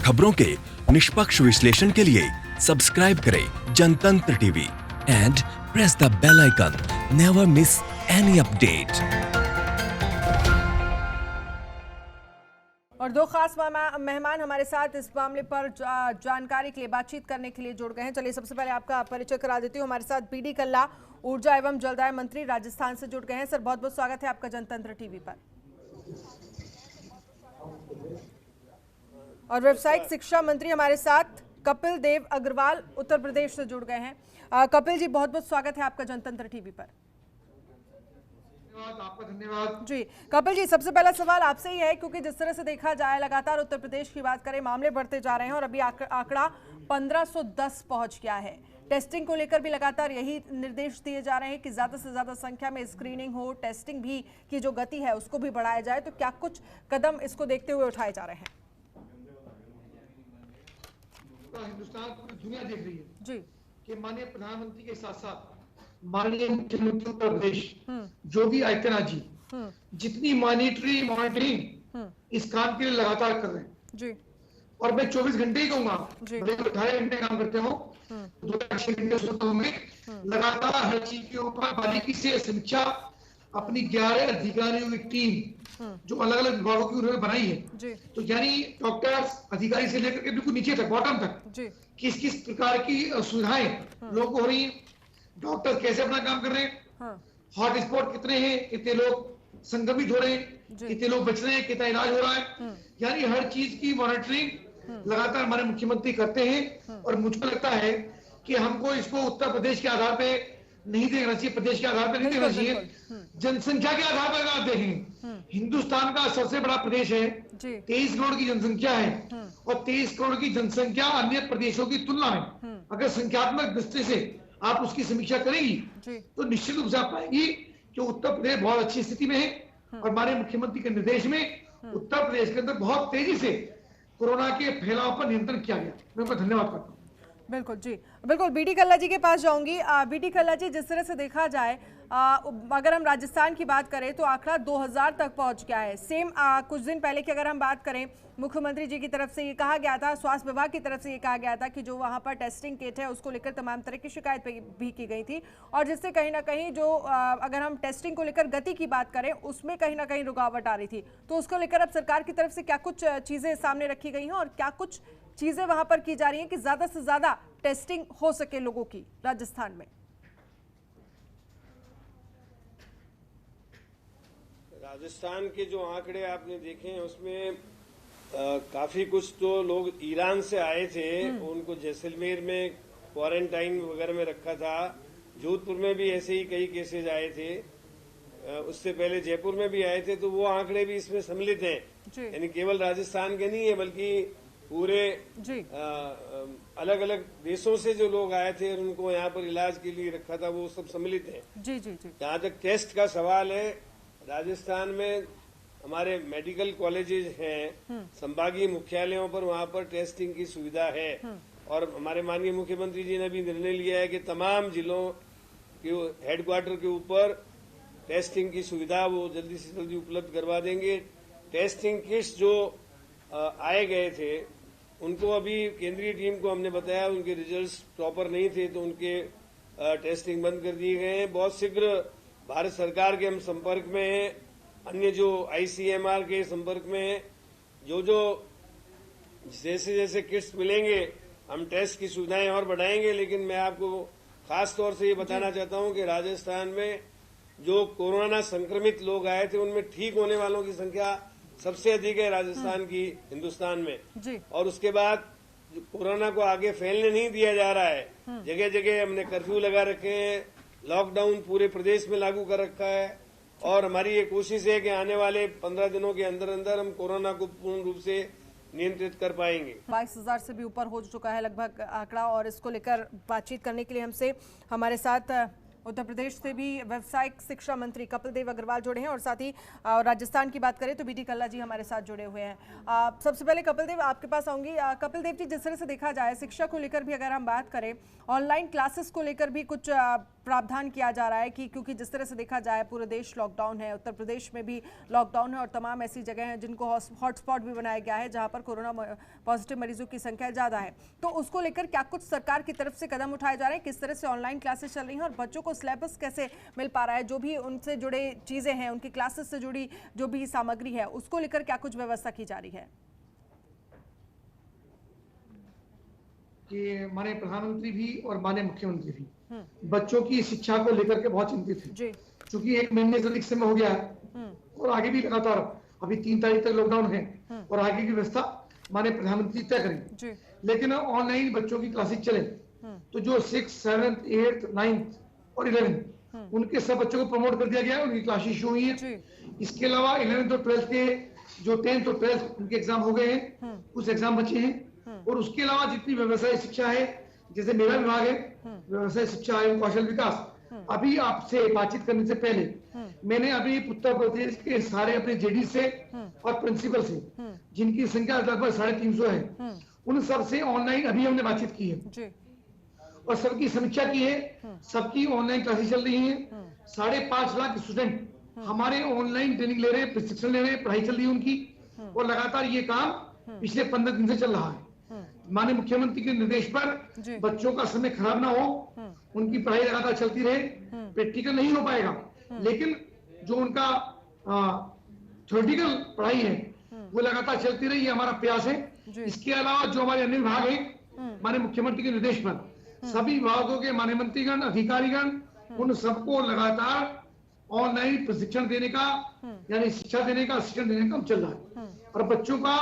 खबरों के निष्पक्ष विश्लेषण के लिए सब्सक्राइब करें Jantantra TV and press the bell icon. Never miss any update. और दो खास मेहमान हमारे साथ इस मामले पर जानकारी के लिए बातचीत करने के लिए जुड़ गए हैं। चलिए सबसे पहले आपका परिचय करा देती हूँ। हमारे साथ बीडी कल्ला, ऊर्जा एवं जलदाय मंत्री, राजस्थान से जुड़ गए हैं। सर बहुत बहुत स्वागत है आपका जनतंत्र टीवी पर। और व्यावसायिक शिक्षा मंत्री हमारे साथ कपिल देव अग्रवाल, उत्तर प्रदेश से जुड़ गए हैं। कपिल जी बहुत बहुत स्वागत है आपका जनतंत्र टीवी पर। आपका धन्यवाद जी। कपिल जी सबसे पहला सवाल आपसे ही है, क्योंकि जिस तरह से देखा जाए लगातार उत्तर प्रदेश की बात करें, मामले बढ़ते जा रहे हैं और अभी आंकड़ा 1510 पहुंच गया है। टेस्टिंग को लेकर भी लगातार यही निर्देश दिए जा रहे हैं कि ज्यादा से ज्यादा संख्या में स्क्रीनिंग हो, टेस्टिंग भी की जो गति है उसको भी बढ़ाया जाए। तो क्या कुछ कदम इसको देखते हुए उठाए जा रहे हैं? हिंदुस्तान पूरी दुनिया देख रही है जी कि माननीय प्रधानमंत्री के साथ साथ माननीय मुख्यमंत्री उत्तर प्रदेश जो भी आदित्यनाथ जी जितनी मॉनिटरिंग इस काम के लिए लगातार कर रहे हैं जी। और मैं 24 घंटे ही कहूंगा, 18 घंटे काम करते हो, 2 घंटे में लगातार हर चीज के ऊपर बारीकी से समीक्षा अपनी 11 अधिकारियों की टीम जो अलग अलग विभागों की उन्होंने बनाई है। तो यानी डॉक्टर्स अधिकारी से लेकर के बिल्कुल नीचे तक, बॉटम तक किस किस प्रकार की सुविधाएं लोगों को हो रही है, डॉक्टर कैसे अपना काम कर रहे हैं, हॉट स्पॉट कितने हैं, कितने लोग संक्रमित हो रहे हैं, कितने लोग बच रहे हैं, कितना इलाज हो रहा है, यानी हर चीज की मॉनिटरिंग लगातार हमारे मुख्यमंत्री करते हैं। और मुझको लगता है कि हमको इसको उत्तर प्रदेश के आधार पे नहीं देखना चाहिए, प्रदेश के आधार पर नहीं देखना चाहिए, जनसंख्या के आधार पर अगर आप देखें, हिंदुस्तान का सबसे बड़ा प्रदेश है, 23 करोड़ की जनसंख्या है और 23 करोड़ की जनसंख्या अन्य प्रदेशों की तुलना में अगर संख्यात्मक दृष्टि से आप उसकी समीक्षा करेंगी तो निश्चित रूप से आप पाएंगी कि उत्तर प्रदेश बहुत अच्छी स्थिति में है। और हमारे मुख्यमंत्री के निर्देश में उत्तर प्रदेश के अंदर बहुत तेजी से कोरोना के फैलाव पर नियंत्रण किया गया। मैं उनका धन्यवाद करता हूँ। बिल्कुल जी, बिल्कुल। बीडी कल्ला जी के पास जाऊंगी। बीडी कल्ला जी, जिस तरह से देखा जाए अगर हम राजस्थान की बात करें तो आंकड़ा 2000 तक पहुंच गया है। सेम कुछ दिन पहले की अगर हम बात करें, मुख्यमंत्री जी की तरफ से ये कहा गया था, स्वास्थ्य विभाग की तरफ से ये कहा गया था कि जो वहां पर टेस्टिंग किट है उसको लेकर तमाम तरह की शिकायत भी की गई थी, और जिससे कहीं ना कहीं जो अगर हम टेस्टिंग को लेकर गति की बात करें उसमें कहीं ना कहीं रुकावट आ रही थी। तो उसको लेकर अब सरकार की तरफ से क्या कुछ चीजें सामने रखी गई हैं और क्या कुछ चीजें वहां पर की जा रही हैं कि ज्यादा से ज्यादा टेस्टिंग हो सके लोगों की राजस्थान में? राजस्थान के जो आंकड़े आपने देखे हैं उसमें काफी कुछ तो लोग ईरान से आए थे, उनको जैसलमेर में क्वारंटाइन वगैरह में रखा था। जोधपुर में भी ऐसे ही कई केसेज आए थे, उससे पहले जयपुर में भी आए थे। तो वो आंकड़े भी इसमें सम्मिलित हैं, यानी केवल राजस्थान के नहीं है बल्कि पूरे अलग अलग देशों से जो लोग आए थे और उनको यहाँ पर इलाज के लिए रखा था वो सब सम्मिलित है। जी जी जी। जहाँ तक टेस्ट का सवाल है, राजस्थान में हमारे मेडिकल कॉलेजेस हैं, संभागीय मुख्यालयों पर वहाँ पर टेस्टिंग की सुविधा है। और हमारे माननीय मुख्यमंत्री जी ने भी निर्णय लिया है कि तमाम जिलों के हेडक्वार्टर के ऊपर टेस्टिंग की सुविधा वो जल्दी से जल्दी उपलब्ध करवा देंगे। टेस्टिंग किट्स जो आए गए थे उनको अभी केंद्रीय टीम को हमने बताया उनके रिजल्ट्स प्रॉपर नहीं थे, तो उनके टेस्टिंग बंद कर दिए गए हैं। बहुत शीघ्र भारत सरकार के हम संपर्क में हैं, अन्य जो आईसीएमआर के संपर्क में हैं। जो जैसे जैसे किट्स मिलेंगे हम टेस्ट की सुविधाएं और बढ़ाएंगे। लेकिन मैं आपको खास तौर से ये बताना चाहता हूं कि राजस्थान में जो कोरोना संक्रमित लोग आए थे उनमें ठीक होने वालों की संख्या सबसे अधिक है राजस्थान की, हिंदुस्तान में जी। और उसके बाद कोरोना को आगे फैलने नहीं दिया जा रहा है। जगह जगह हमने कर्फ्यू लगा रखे हैं, लॉकडाउन पूरे प्रदेश में लागू कर रखा है और हमारी ये कोशिश है कि आने वाले 15 दिनों के अंदर अंदर हम कोरोना को पूर्ण रूप से नियंत्रित कर पाएंगे। 22,000 से भी ऊपर हो चुका है लगभग आंकड़ा, और इसको लेकर बातचीत करने के लिए हमसे हमारे साथ उत्तर प्रदेश से भी व्यावसायिक शिक्षा मंत्री कपिल देव अग्रवाल जुड़े हैं, और साथ ही राजस्थान की बात करें तो बीडी कल्ला जी हमारे साथ जुड़े हुए हैं। सबसे पहले कपिल देव आपके पास आऊंगी। कपिल देव जी, जिस तरह से देखा जाए शिक्षा को लेकर भी अगर हम बात करें, ऑनलाइन क्लासेस को लेकर भी कुछ प्रावधान किया जा रहा है कि क्योंकि जिस तरह से देखा जाए पूरे देश लॉकडाउन है, उत्तर प्रदेश में भी लॉकडाउन है और तमाम ऐसी जगह हैं जिनको हॉटस्पॉट भी बनाया गया है जहां पर कोरोना पॉजिटिव मरीजों की संख्या ज़्यादा है, तो उसको लेकर क्या कुछ सरकार की तरफ से कदम उठाए जा रहे हैं? किस तरह से ऑनलाइन क्लासेस चल रही हैं और बच्चों को सिलेबस कैसे मिल पा रहा है? जो भी उनसे जुड़े चीज़ें हैं, उनकी क्लासेस से जुड़ी जो भी सामग्री है, उसको लेकर क्या कुछ व्यवस्था की जा रही है? कि माननीय प्रधानमंत्री भी और माननीय मुख्यमंत्री भी बच्चों की शिक्षा को लेकर के बहुत चिंतित थे, क्योंकि 1 महीने से अधिक समय हो गया है और आगे भी लगातार अभी 3 तारीख तक लॉकडाउन है और आगे की व्यवस्था माननीय प्रधानमंत्री तय करेंगे। लेकिन ऑनलाइन बच्चों की क्लासेस चले तो जो 6th, 7th, 8th, 9th और 11th उनके सब बच्चों को प्रमोट कर दिया गया है, उनकी क्लासेस शुरू हुई है। इसके अलावा 11th और 12th के जो 10th और 12th उनके एग्जाम हो गए हैं, कुछ एग्जाम बचे हैं और उसके अलावा जितनी व्यवसाय शिक्षा है, जैसे मेरा विभाग है व्यवसाय शिक्षा एवं कौशल विकास, अभी आपसे बातचीत करने से पहले मैंने अभी उत्तर प्रदेश के सारे अपने जेडी से और प्रिंसिपल से जिनकी संख्या लगभग 350 है, उन सब से ऑनलाइन अभी हमने बातचीत की है और सबकी समीक्षा की है। सबकी ऑनलाइन क्लासेस चल रही है। 5.5 लाख स्टूडेंट हमारे ऑनलाइन ट्रेनिंग ले रहे हैं, प्रशिक्षण ले रहे हैं, पढ़ाई चल रही है उनकी और लगातार ये काम पिछले 15 दिन से चल रहा है। माननीय मुख्यमंत्री के निर्देश पर बच्चों का समय खराब ना हो, उनकी पढ़ाई लगातार चलती रहे। प्रैक्टिकल नहीं हो पाएगा, लेकिन जो उनका थ्योरेटिकल पढ़ाई है वो लगातार चलती रही, ये हमारा प्रयास है। इसके अलावा जो हमारे अन्य विभाग है, माननीय मुख्यमंत्री के निर्देश पर सभी विभागों के माननीय मंत्रीगण, अधिकारीगण, उन सबको लगातार ऑनलाइन प्रशिक्षण देने का यानी शिक्षा देने का, शिक्षण देने का काम चल रहा है और बच्चों का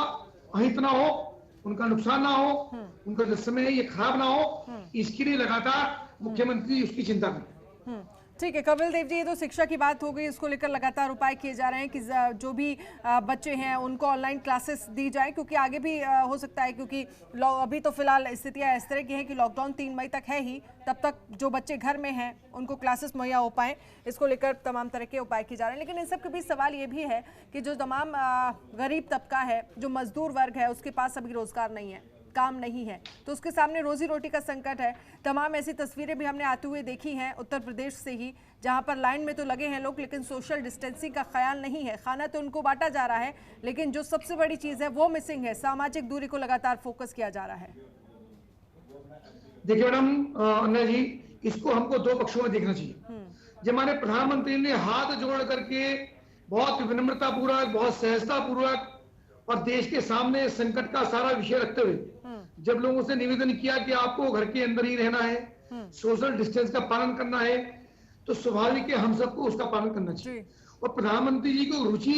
अहित ना हो, उनका नुकसान ना हो, उनका जो समय है ये खराब ना हो, इसके लिए लगातार मुख्यमंत्री उसकी चिंता करें। ठीक है कपिल देव जी, ये तो शिक्षा की बात हो गई, इसको लेकर लगातार उपाय किए जा रहे हैं कि जो भी बच्चे हैं उनको ऑनलाइन क्लासेस दी जाए, क्योंकि आगे भी हो सकता है, क्योंकि अभी तो फिलहाल स्थितियां इस तरह की हैं कि लॉकडाउन 3 मई तक है ही, तब तक जो बच्चे घर में हैं उनको क्लासेस मुहैया हो पाएँ, इसको लेकर तमाम तरह के उपाय किए जा रहे हैं। लेकिन इन सब के बीच सवाल ये भी है कि जो तमाम गरीब तबका है, जो मजदूर वर्ग है, उसके पास अभी रोजगार नहीं है, काम नहीं है, तो उसके सामने रोजी रोटी का संकट है। तमाम ऐसी तस्वीरें भी हमने आते हुए देखी हैं उत्तर प्रदेश से ही, जहां पर लाइन में तो लगे हैं लोग, लेकिन सोशल डिस्टेंसिंग का ख्याल नहीं है। खाना तो उनको बांटा जा रहा है, लेकिन जो सबसे बड़ी चीज है वो मिसिंग है, सामाजिक दूरी को लगातार फोकस किया जा रहा है। देखिए मैडम अन्ना जी, इसको हमको 2 पक्षों में देखना चाहिए। जब हमारे प्रधानमंत्री ने हाथ जोड़ करके बहुत विनम्रता पूर्वक, बहुत सहजता पूर्वक और देश के सामने संकट का सारा विषय रखते हुए जब लोगों से निवेदन किया कि आपको घर के अंदर ही रहना है, सोशल डिस्टेंस का पालन करना है, तो स्वाभाविक है हम सबको उसका पालन करना चाहिए। और प्रधानमंत्री जी को रुचि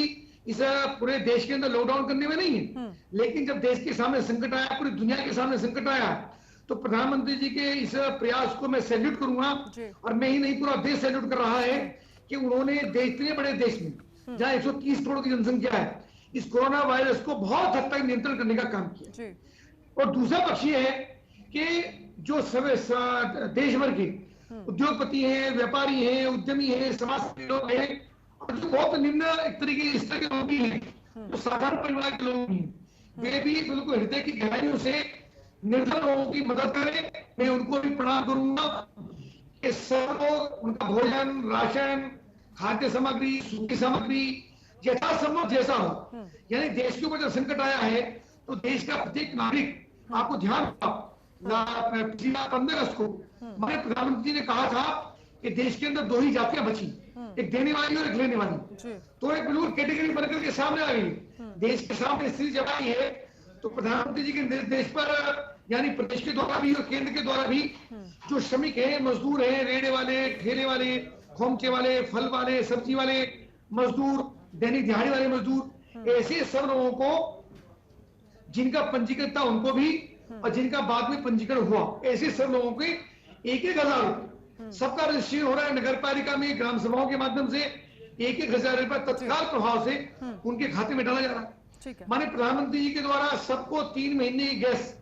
इस पूरे देश के अंदर लॉकडाउन करने में नहीं है, लेकिन जब देश के सामने संकट आया, पूरी दुनिया के सामने संकट आया, तो प्रधानमंत्री जी के इस प्रयास को मैं सैल्यूट करूंगा और मैं ही नहीं पूरा देश सैल्यूट कर रहा है कि उन्होंने इतने बड़े देश में जहां 130 करोड़ की जनसंख्या है, इस कोरोना वायरस को बहुत हद तक नियंत्रण करने का काम किया। और दूसरा पक्ष ये है कि जो देश भर के उद्योगपति हैं, व्यापारी हैं, उद्यमी हैं, समाज के लोग हैं और जो बहुत निम्न एक तरीके इस तरह के लोग भी हैं, जो साधारण परिवार के लोग हैं, वे भी बिल्कुल हृदय की गहराइयों से निर्धन लोगों की मदद करें। मैं उनको भी प्रणाम करूंगा कि सब लोग उनका भोजन, राशन, खाद्य सामग्री, सूखी सामग्री यथासंभव जैसा हो, यानी देश के ऊपर जब संकट आया है तो देश का प्रत्येक नागरिक, आपको ध्यान पिछली 15 अगस्त को हमारे प्रधानमंत्री ने कहा था कि देश के अंदर 2 ही जातियां बची, एक देने वाली और एक लेने वाली, तो एक बिल्कुल कैटेगरी बनकर के सामने आ गई। देश के सामने स्थिति जब आई है तो प्रधानमंत्री जी के निर्देश पर यानी प्रदेश के द्वारा भी और केंद्र के द्वारा भी जो श्रमिक है, मजदूर है, रेड़े वाले, ठेले वाले, खोमचे वाले, फल वाले, सब्जी वाले मजदूर, दैनिक दिहाड़ी वाले मजदूर, ऐसे सब लोगों को जिनका पंजीकरण था उनको भी और जिनका बाद में पंजीकरण हुआ, ऐसे सब लोगों के 1,000 रुपए सबका रजिस्ट्रेशन हो रहा है नगर पालिका में, ग्राम सभाओं के माध्यम से 1,000 रुपए तत्काल प्रभाव से उनके खाते में डाला जा रहा है। माननीय प्रधानमंत्री जी के द्वारा सबको 3 महीने गैस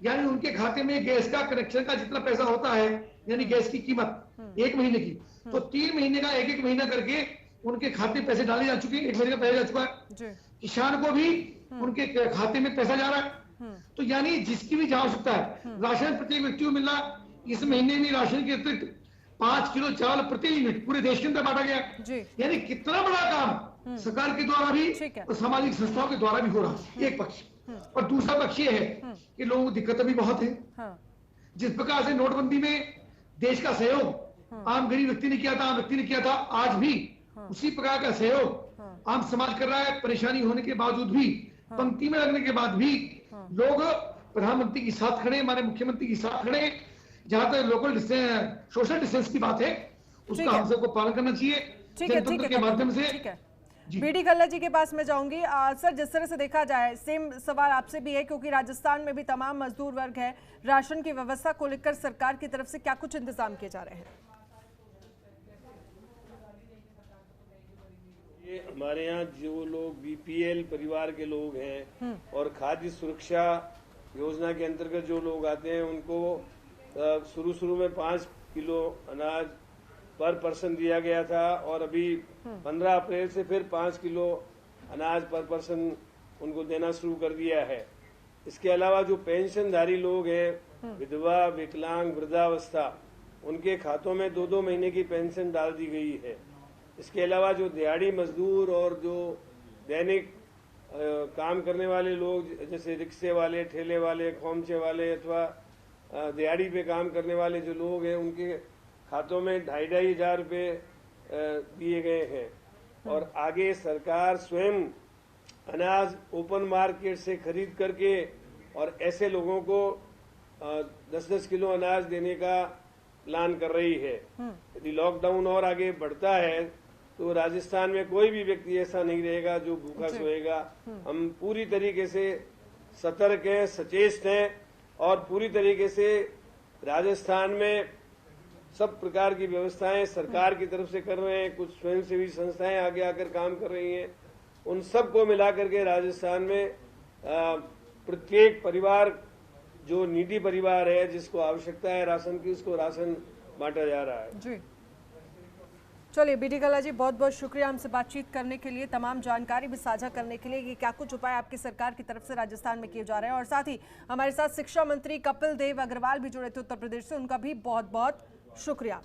यानी उनके खाते में गैस का कनेक्शन का जितना पैसा होता है, यानी गैस की कीमत 1 महीने की, तो 3 महीने का 1-1 महीना करके उनके खाते पैसे डाले जा चुके हैं। 1 महीने का पैसा जा चुका है, किसान को भी उनके खाते में पैसा जा रहा है। तो यानी जिसकी भी जहां आवश्यकता है, राशन प्रत्येक व्यक्ति को मिलना, इस महीने में राशन के अतिरिक्त 5 किलो चावल प्रति यूनिट पूरे देश के अंदर बांटा गया। जी। यानी कितना बड़ा काम सरकार के द्वारा भी ठीक है। और सामाजिक संस्थाओं के द्वारा भी हो रहा है, एक पक्ष। और दूसरा पक्ष ये है कि लोगों को दिक्कतें भी बहुत है। हाँ। जिस प्रकार से नोटबंदी में देश का सहयोग आम गरीब व्यक्ति ने किया था, आम व्यक्ति ने किया था, आज भी उसी प्रकार का सहयोग आम समाज कर रहा है। परेशानी होने के बावजूद भी, पंक्ति में लगने के बाद भी लोग प्रधानमंत्री के साथ खड़े, हमारे मुख्यमंत्री के साथ खड़े। जहां तक लोकल सोशल डिस्टेंस की बात है, उसका हम सबको पालन करना चाहिए जनतंत्र के माध्यम से। ठीक है, बीडी कल्ला जी के पास मैं जाऊंगी। सर, जिस तरह से देखा जाए, सेम सवाल आपसे भी है, क्योंकि राजस्थान में भी तमाम मजदूर वर्ग है, राशन की व्यवस्था को लेकर सरकार की तरफ से क्या कुछ इंतजाम किए जा रहे हैं? ये हमारे यहाँ जो लोग बीपीएल परिवार के लोग हैं और खाद्य सुरक्षा योजना के अंतर्गत जो लोग आते हैं, उनको शुरू में 5 किलो अनाज पर पर्सन दिया गया था और अभी 15 अप्रैल से फिर 5 किलो अनाज पर पर्सन उनको देना शुरू कर दिया है। इसके अलावा जो पेंशनधारी लोग हैं, विधवा, विकलांग, वृद्धावस्था, उनके खातों में 2-2 महीने की पेंशन डाल दी गई है। इसके अलावा जो दिहाड़ी मजदूर और जो दैनिक काम करने वाले लोग, जैसे रिक्शे वाले, ठेले वाले, खोमचे वाले अथवा दिहाड़ी पे काम करने वाले जो लोग हैं, उनके खातों में 2,500 रुपये दिए गए हैं। और आगे सरकार स्वयं अनाज ओपन मार्केट से खरीद करके और ऐसे लोगों को 10-10 किलो अनाज देने का प्लान कर रही है। यदि लॉकडाउन और आगे बढ़ता है तो राजस्थान में कोई भी व्यक्ति ऐसा नहीं रहेगा जो भूखा सोएगा। हम पूरी तरीके से सतर्क हैं, सचेत हैं और पूरी तरीके से राजस्थान में सब प्रकार की व्यवस्थाएं सरकार की तरफ से कर रहे हैं। कुछ स्वयंसेवी संस्थाएं आगे आकर काम कर रही हैं। उन सबको मिलाकर के राजस्थान में प्रत्येक परिवार, जो नीडी परिवार है, जिसको आवश्यकता है राशन की, उसको राशन बांटा जा रहा है। जी, चलिए बीडी कल्ला जी, बहुत बहुत शुक्रिया हमसे बातचीत करने के लिए, तमाम जानकारी भी साझा करने के लिए कि क्या कुछ उपाय आपकी सरकार की तरफ से राजस्थान में किए जा रहे हैं। और साथ ही हमारे साथ शिक्षा मंत्री कपिल देव अग्रवाल भी जुड़े थे उत्तर प्रदेश से, उनका भी बहुत बहुत शुक्रिया।